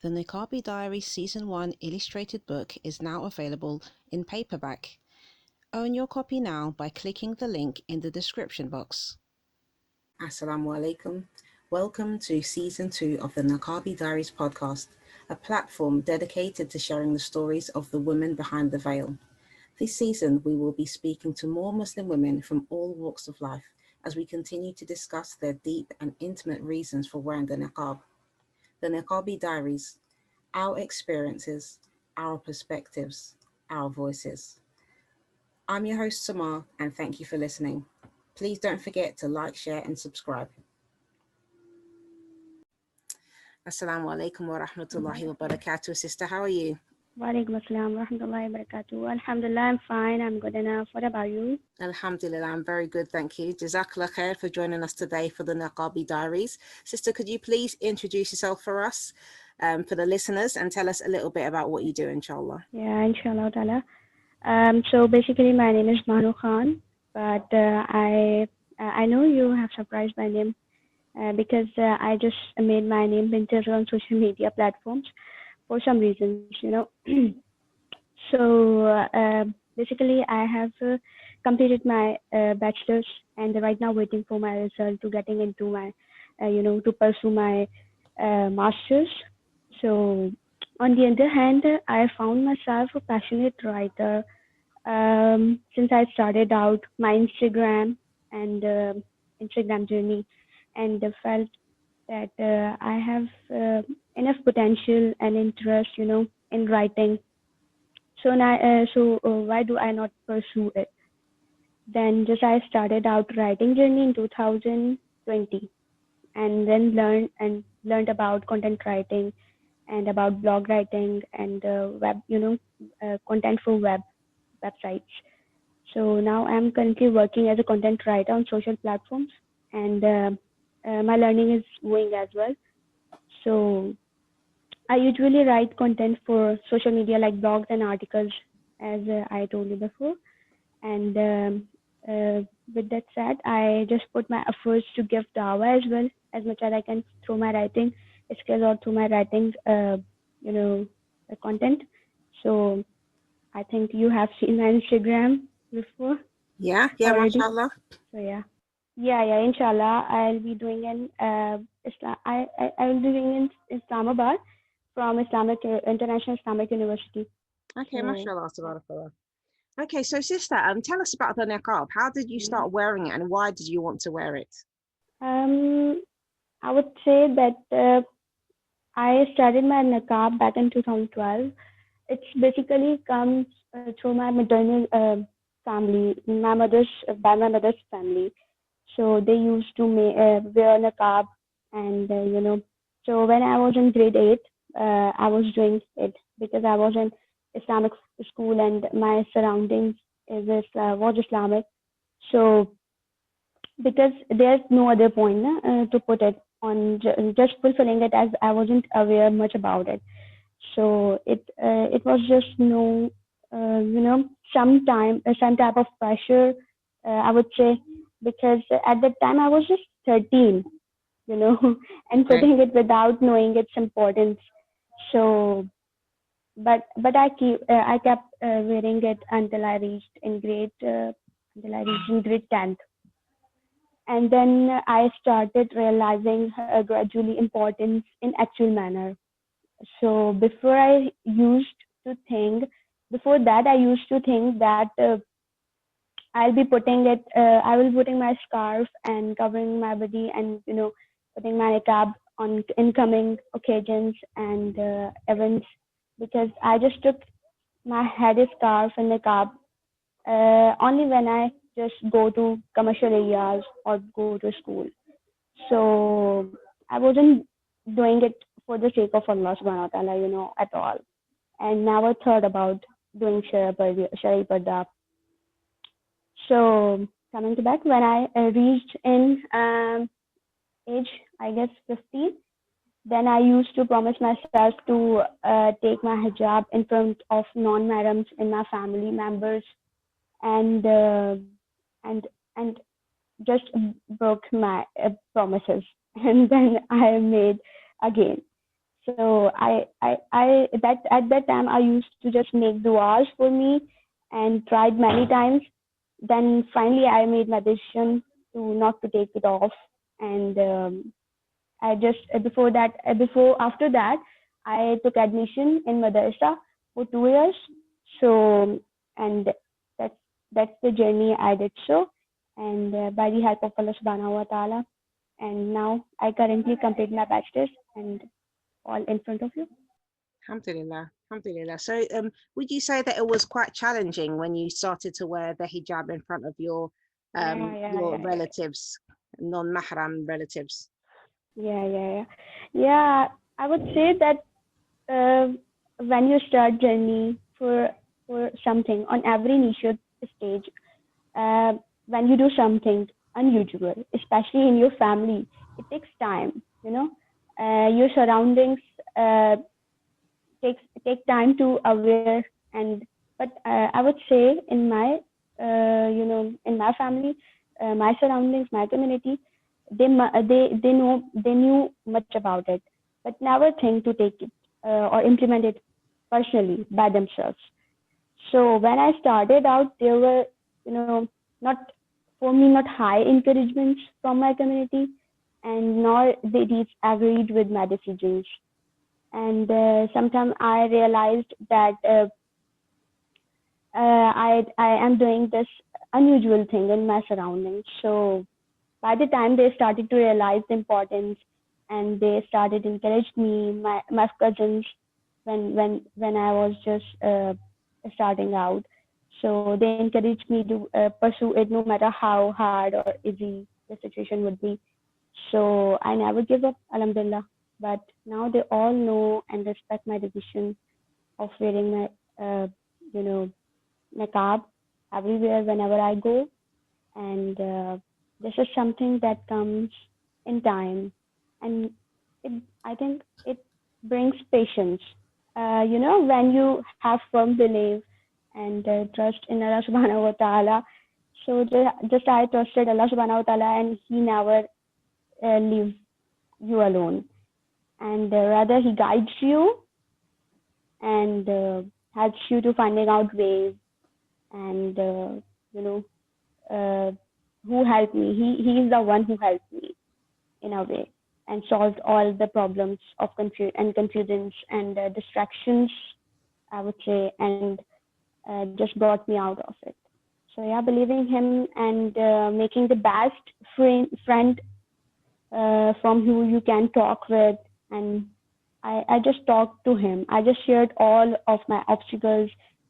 The Niqabi Diaries Season 1 illustrated book is now available in paperback. Own your copy now by clicking the link in the description box. Assalamu alaikum. Welcome to Season 2 of the Niqabi Diaries podcast, a platform dedicated to sharing the stories of the women behind the veil. This season, we will be speaking to more Muslim women from all walks of life as we continue to discuss their deep and intimate reasons for wearing the niqab. The Niqabi Diaries, our experiences, our perspectives, our voices. I'm your host, Samar, and thank you for listening. Please don't forget to like, share, and subscribe. Assalamu alaikum wa rahmatullahi wa barakatuh. Sister, how are you? Walaikum assalam wa rahmatullahi wa barakatuh. Alhamdulillah, I'm fine. I'm good enough. What about you? Alhamdulillah, I'm very good, thank you. Jazakallah khair for joining us today for the Niqabi Diaries. Sister, could you please introduce yourself for us, for the listeners, and tell us a little bit about what you do, inshallah? Yeah, inshallah ta'ala. So basically, my name is Manu Khan, but I know you have surprised my name because I just made my name Binte Asgher on social media platforms for some reasons. So basically, I have completed my bachelor's and right now waiting for my result to getting into my, to pursue my master's. So on the other hand, I found myself a passionate writer since I started out my Instagram journey, and felt that I have enough potential and interest, in writing. So now, why do I not pursue it? Then just I started out writing journey in 2020, and then learned about content writing and about blog writing and web, content for websites. So now I'm currently working as a content writer on social platforms, and my learning is going as well. So I usually write content for social media like blogs and articles, as I told you before. And with that said, I just put my efforts to give dawah as well, as much as I can through my writing skills or through my writing, content. So I think you have seen my Instagram before Yeah, already. mashallah. So yeah. Inshallah, I'll be doing I will be doing in Islamabad from International Islamic University. Okay, So mashallah, tabarakallah. Okay, so sister, tell us about the niqab. How did you yeah. start wearing it, and why did you want to wear it? I would say that I started my niqab back in 2012. It's basically comes through my maternal family, by my mother's family. So they used to wear niqab, and So when I was in grade 8, I was doing it because I was in Islamic school and my surroundings was Islamic. So because there's no other point to put it on, just fulfilling it, as I wasn't aware much about it. So it was just no, some type of pressure, I would say, because at that time I was just 13, and Okay. putting it without knowing its importance. So, but I kept wearing it until I reached in grade 10th, and then I started realizing gradually importance in actual manner. So before that I used to think that I will putting my scarf and covering my body, and putting my niqab on incoming occasions and events, because I just took my head scarf and niqab only when I just go to commercial areas or go to school. So I wasn't doing it for the sake of Allah subhanahu wa ta'ala, at all. And never thought about doing Shari Parda. So coming to back, when I reached in age, I guess 15, then I used to promise myself to take my hijab in front of non-mahrams in my family members, and and and just broke my promises, and then I made again. So that at that time I used to just make duas for me and tried many times. Then finally I made my decision to not to take it off, and I just before after that I took admission in madrasa for 2 years. So and that's that's the journey I did so, and by the help of Allah Subhanahu wa Taala, and now I currently complete my bachelor's and all in front of you. Alhamdulillah, alhamdulillah. So, would you say that it was quite challenging when you started to wear the hijab in front of Yeah, yeah, your yeah, yeah, relatives, non-mahram relatives? yeah, yeah, yeah. Yeah, I would say that uh, when you start journey for something on every initial stage, uh, when you do something unusual, especially in your family, it takes time. Your surroundings uh, take time to aware, and but I would say in my in my family, my surroundings, my community, they knew much about it, but never think to take it or implement it personally by themselves. So when I started out, there were, not for me, not high encouragements from my community, and nor they agreed with my decisions. And sometimes I realized that I am doing this unusual thing in my surroundings. So by the time they started to realize the importance, and they started encouraged me, my cousins, when I was just starting out. So they encouraged me to pursue it no matter how hard or easy the situation would be. So I never give up, alhamdulillah. But now they all know and respect my decision of wearing my, you know, niqab everywhere whenever I go. And this is something that comes in time, and I think it brings patience. When you have firm belief and trust in Allah Subhanahu wa Taala. So just I trusted Allah Subhanahu wa Taala, and He never leaves you alone, and rather He guides you and helps you to finding out ways, and you know uh, who helped me. He is the one who helped me in a way, and solved all the problems of confusions and distractions, I would say, and just brought me out of it. So yeah, believing him and making the best friend from who you can talk with. And I just talked to him. I just shared all of my obstacles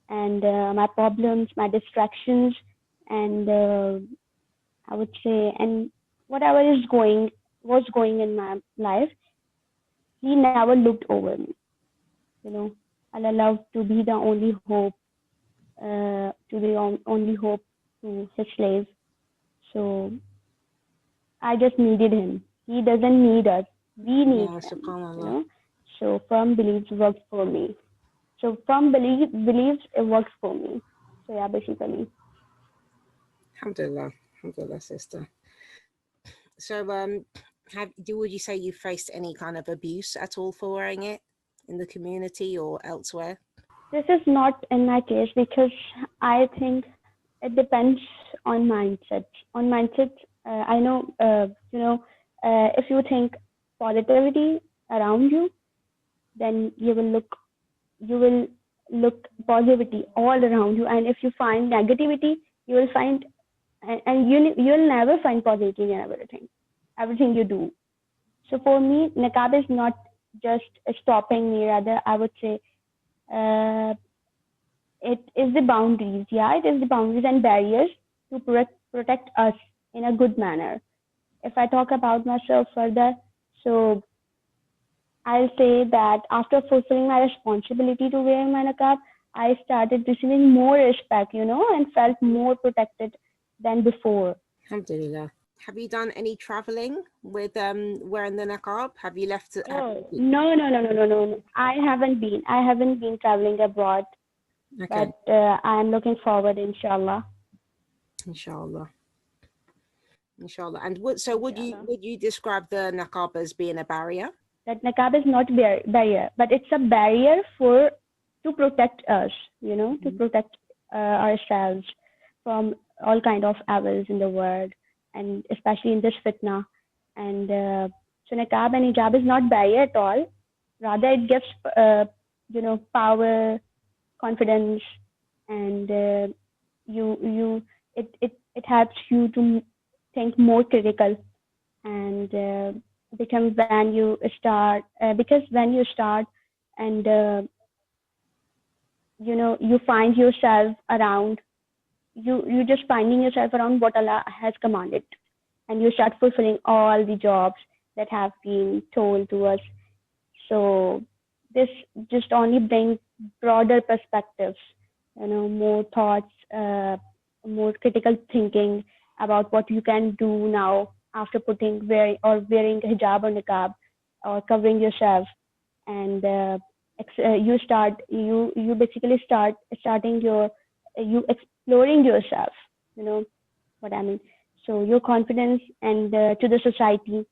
and my problems, my distractions, and I would say, and whatever was going in my life, he never looked over me. You know, Allah loved to be the only hope, only hope to his slave. So I just needed him. He doesn't need us. We need Yeah, him. subhanallah. So firm beliefs works for me. So firm beliefs it works for me. So yeah, basically. Alhamdulillah, alhamdulillah, sister. So, would you say you faced any kind of abuse at all for wearing it in the community or elsewhere? This is not in my case because I think it depends on mindset. On mindset, I know, if you think positivity around you, then you will look positivity all around you. And if you find negativity, you will find, and you'll never find positivity in everything you do. So for me, niqab is not just stopping me. Rather, I would say uh, it is the boundaries. Yeah, it is the boundaries and barriers to protect us in a good manner. If I talk about myself further, so I'll say that after fulfilling my responsibility to wear my niqab, I started receiving more respect, and felt more protected than before. Alhamdulillah. Have you done any traveling with wearing the niqab? Have you left? Oh, no, no, no, no, no, no, no. I haven't been traveling abroad, Okay, but I'm looking forward, inshallah. inshallah, inshallah. And would Inshallah. you describe the niqab as being a barrier? that niqab is not barrier, but it's a barrier to protect us, to protect ourselves from all kind of evils in the world, and especially in this fitna. And so niqab and hijab is not barrier at all. Rather, it gives power, confidence, and it helps you to think more critical, and become when you start because when you start, and you find yourself around, you just finding yourself around what Allah has commanded, and you start fulfilling all the jobs that have been told to us. So this just only brings broader perspectives, more thoughts, more critical thinking about what you can do now after wearing hijab or niqab, or covering yourself. And you basically starting you exploring yourself, you know what I mean. So your confidence, and to the society,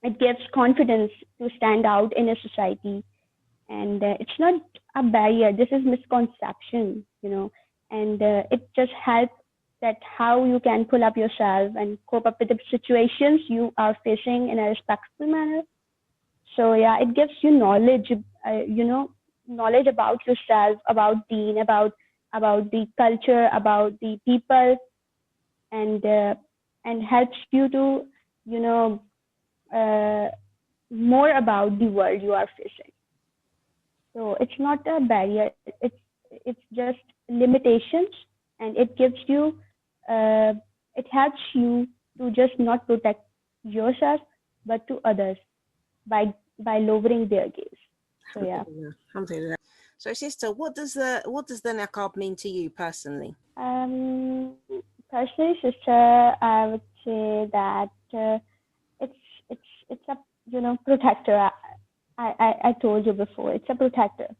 it gives confidence to stand out in a society. And it's not a barrier, this is misconception, and it just helps that how you can pull up yourself and cope up with the situations you are facing in a respectful manner. So yeah, it gives you knowledge, knowledge about yourself, about deen, about the culture, about the people, and helps you to, you know uh, more about the world you are facing. So it's not a barrier, it's just limitations, and it gives you, uh, it helps you to just not protect yourself, but to others, by lowering their gaze. So yeah. Alhamdulillah. So sister, what does the niqab mean to you personally? Um, Personally, sister, I would say that it's it's a protector. I told you before, it's a protector.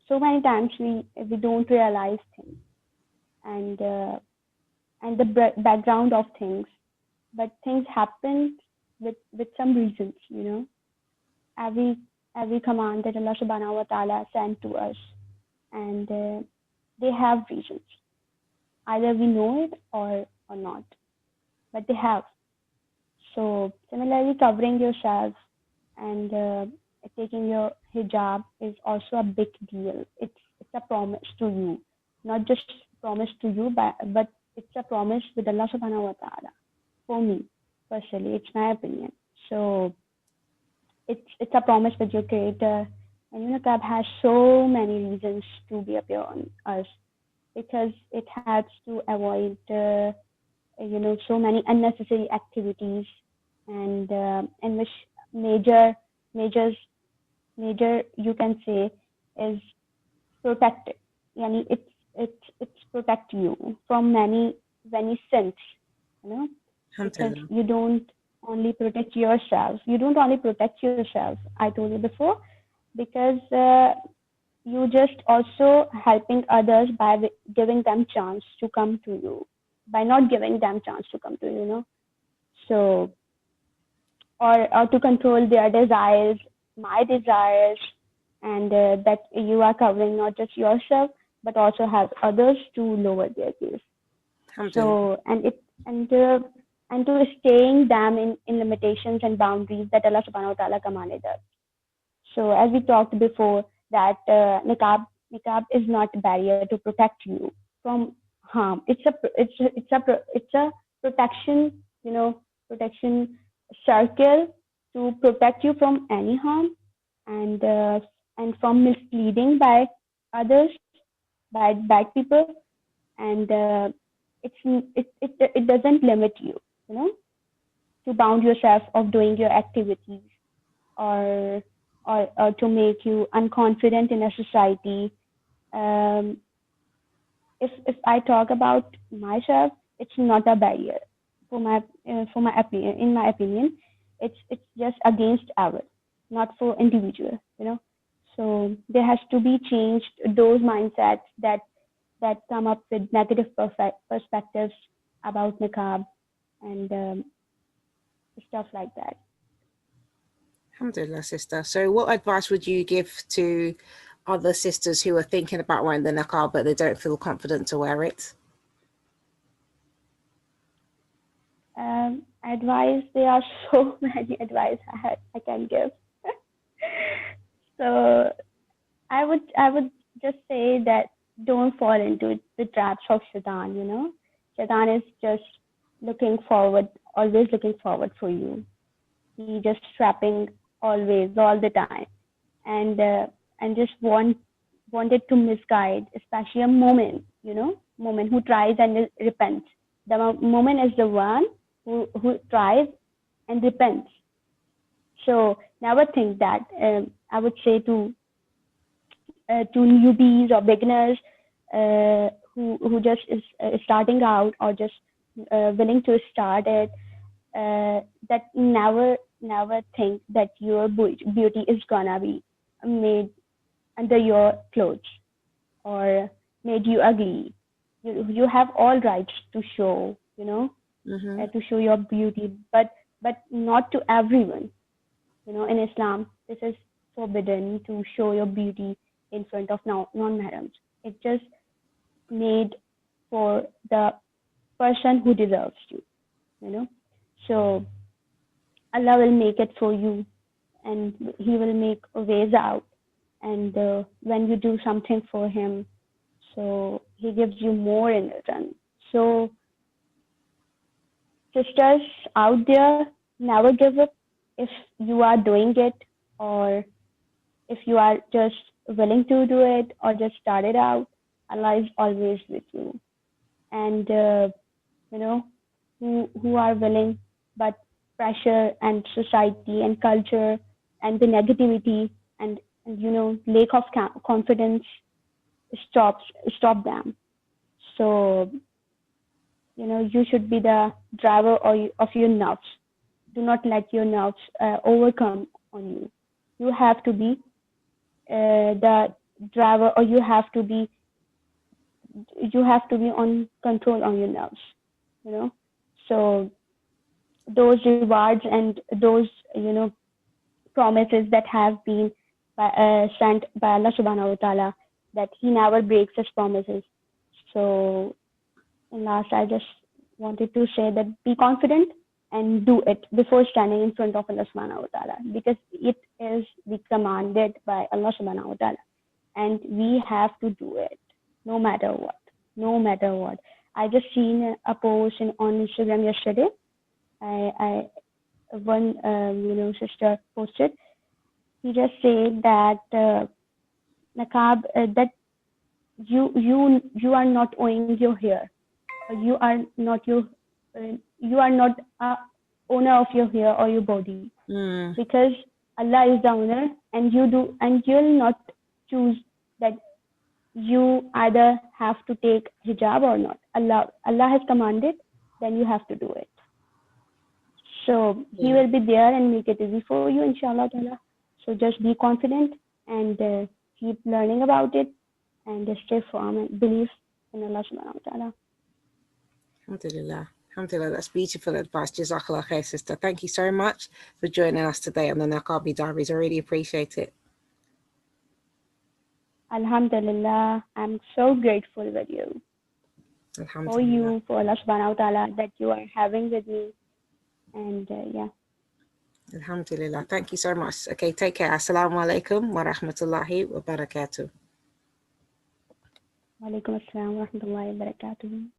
So many times we don't realize things, and the background of things, but things happen with some reasons. Every every command that Allah Subhanahu wa Taala sent to us, and they have reasons. Either we know it or not, but they have. So similarly, covering yourself and taking your hijab is also a big deal. It's a promise to you, not just promise to you, but it's a promise with Allah Subhanahu wa Taala. For me personally, it's my opinion. So it's a promise with your Creator, and Niqab has so many reasons to be upon us, because it helps to avoid so many unnecessary activities, and which major majors major you can say is protected. Yani it's protect you from many sins, because Alhamdulillah. you don't only protect yourself. You don't only protect yourself. I told you before, because you just also helping others by giving them chance to come to you, by not giving them chance to come to you. So, or to control their desires, my desires, and that you are covering not just yourself, but also have others to lower their gaze. Alhamdulillah. So, and to staying them in limitations and boundaries that Allah Subhanahu wa Taala commanded us. So as we talked before, that niqab is not a barrier to protect you from harm. It's a protection, protection circle to protect you from any harm, and from misleading by others, by bad people, and it doesn't limit you, to bound yourself of doing your activities, or or to make you unconfident in a society. Um, if I talk about myself, it's not a barrier for my opinion. In my opinion, it's just against our, not for individual. So there has to be changed those mindsets that come up with negative perspectives about niqab, and stuff like that. Alhamdulillah, sister. So what advice would you give to other sisters who are thinking about wearing the niqab but they don't feel confident to wear it? Advice, there are so many advice I can give. So I would just say that don't fall into the traps of Shaitan, you know. Shaitan is just looking forward, always looking forward for you. He just trapping always, all the time, and just wanted to misguide, especially a woman who tries and repents. The woman is the one who tries and repents. So never think that. I would say to newbies or beginners who just is starting out or just willing to start it, that never think that your beauty is gonna be made under your clothes or made you ugly. You have all rights to show, to show your beauty, but not to everyone. In Islam, this is forbidden to show your beauty in front of non-mahrams. It's just made for the person who deserves you know. So Allah will make it for you, and He will make ways out. And when you do something for Him, so He gives you more in return. So sisters out there, never give up if you are doing it, or if you are just willing to do it or just start it out. Allah is always with you. And you know who are willing, but pressure and society and culture and the negativity and lack of confidence stops stop them. So you should be the driver of your nerves. Do not let your nerves overcome on you. You have to be the driver, or you have to be on control on your nerves. you know so those rewards and those promises that have been sent by Allah subhanahu wa ta'ala, that He never breaks His promises. So in last, I just wanted to say that be confident and do it before standing in front of Allah subhanahu wa ta'ala, because it is the commanded by Allah subhanahu wa ta'ala, and we have to do it no matter what. No matter what. I just seen a post on Instagram yesterday. I one sister posted. He just said that niqab, that you are not owing your hair, or you are not a owner of your hair or your body, because Allah is the owner, and you'll not choose that you either have to take hijab or not. Allah has commanded, then you have to do it. So He will be there and make it easy for you, inshallah ta'ala. So just be confident and keep learning about it, and stay firm and believe in Allah subhanahu wa ta'ala. Alhamdulillah. Alhamdulillah, that's beautiful advice. Jazakallah khair, sister. Thank you so much for joining us today on the Niqabi Diaries. I really appreciate it. Alhamdulillah, I'm so grateful with you. For you, for Allah subhanahu wa ta'ala, that you are having with me. And yeah. Alhamdulillah. Thank you so much. Okay, take care. Assalamu alaikum wa rahmatullahi wa barakatuh. Wa alaikum assalam wa rahmatullahi wa barakatuh.